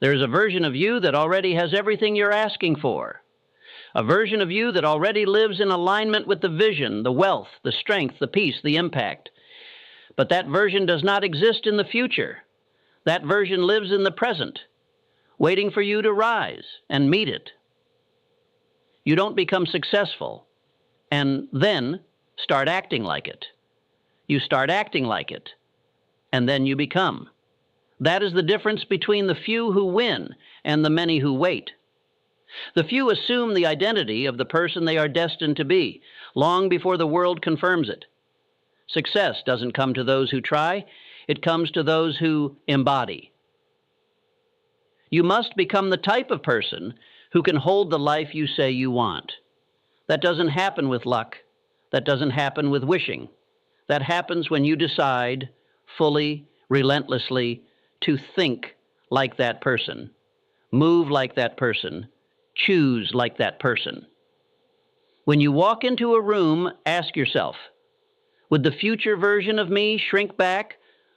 There's a version of you that already has everything you're asking for. A version of you that already lives in alignment with the vision, the wealth, the strength, the peace, the impact. But that version does not exist in the future. That version lives in the present, waiting for you to rise and meet it. You don't become successful and then start acting like it. You start acting like it, and then you become. That is the difference between the few who win and the many who wait. The few assume the identity of the person they are destined to be, long before the world confirms it. Success doesn't come to those who try, it comes to those who embody. You must become the type of person who can hold the life you say you want. That doesn't happen with luck. That doesn't happen with wishing. That happens when you decide, fully, relentlessly, to think like that person, move like that person, choose like that person. When you walk into a room, ask yourself, would the future version of me shrink back,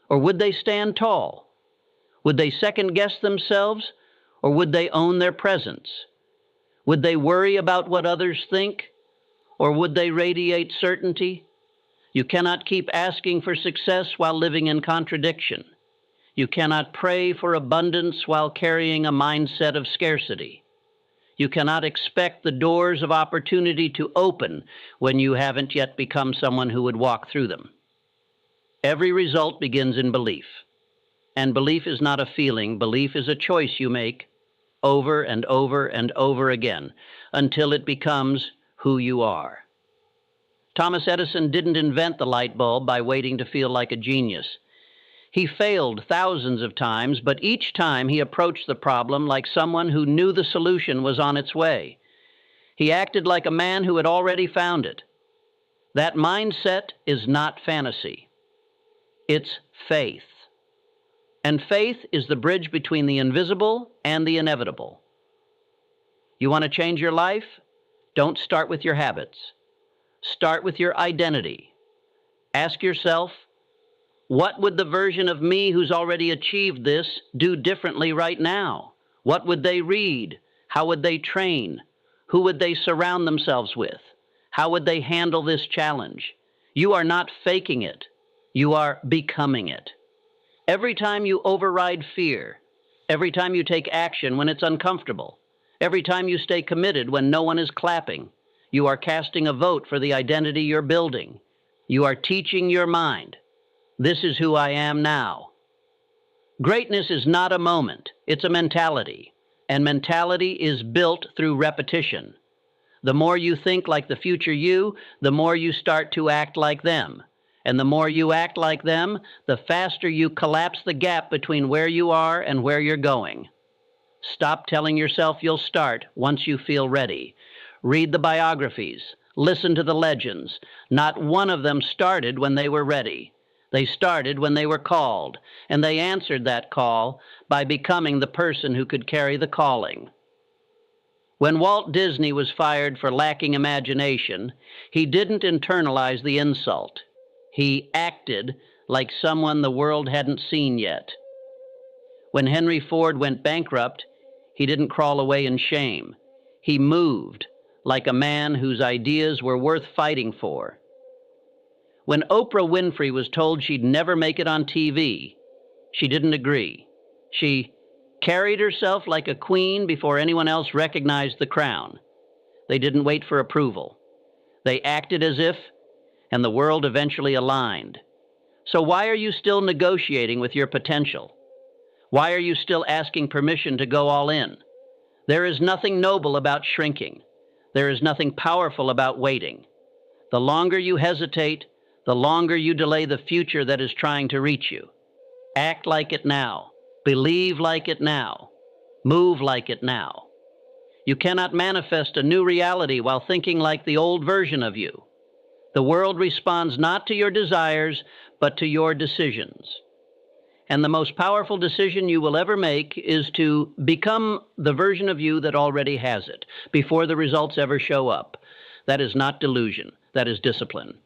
or would they stand tall? Would they second-guess themselves, or would they own their presence? Would they worry about what others think, or would they radiate certainty? You cannot keep asking for success while living in contradiction. You cannot pray for abundance while carrying a mindset of scarcity. You cannot expect the doors of opportunity to open when you haven't yet become someone who would walk through them. Every result begins in belief. And belief is not a feeling. Belief is a choice you make over and over and over again until it becomes who you are. Thomas Edison didn't invent the light bulb by waiting to feel like a genius. He failed thousands of times, but each time he approached the problem like someone who knew the solution was on its way. He acted like a man who had already found it. That mindset is not fantasy. It's faith. And faith is the bridge between the invisible and the inevitable. You want to change your life? Don't start with your habits. Start with your identity. Ask yourself, what would the version of me who's already achieved this do differently right now? What would they read? How would they train? Who would they surround themselves with? How would they handle this challenge? You are not faking it. You are becoming it. Every time you override fear, every time you take action when it's uncomfortable, every time you stay committed when no one is clapping, you are casting a vote for the identity you're building. You are teaching your mind, this is who I am now. Greatness is not a moment, it's a mentality, and mentality is built through repetition. The more you think like the future you, the more you start to act like them. And the more you act like them, the faster you collapse the gap between where you are and where you're going. Stop telling yourself you'll start once you feel ready. Read the biographies. Listen to the legends. Not one of them started when they were ready. They started when they were called, and they answered that call by becoming the person who could carry the calling. When Walt Disney was fired for lacking imagination, he didn't internalize the insult. He acted like someone the world hadn't seen yet. When Henry Ford went bankrupt, he didn't crawl away in shame. He moved like a man whose ideas were worth fighting for. When Oprah Winfrey was told she'd never make it on TV, she didn't agree. She carried herself like a queen before anyone else recognized the crown. They didn't wait for approval. They acted as if, and the world eventually aligned. So why are you still negotiating with your potential? Why are you still asking permission to go all in? There is nothing noble about shrinking. There is nothing powerful about waiting. The longer you hesitate, the longer you delay the future that is trying to reach you. Act like it now. Believe like it now. Move like it now. You cannot manifest a new reality while thinking like the old version of you. The world responds not to your desires, but to your decisions. And the most powerful decision you will ever make is to become the version of you that already has it, before the results ever show up. That is not delusion. That is discipline.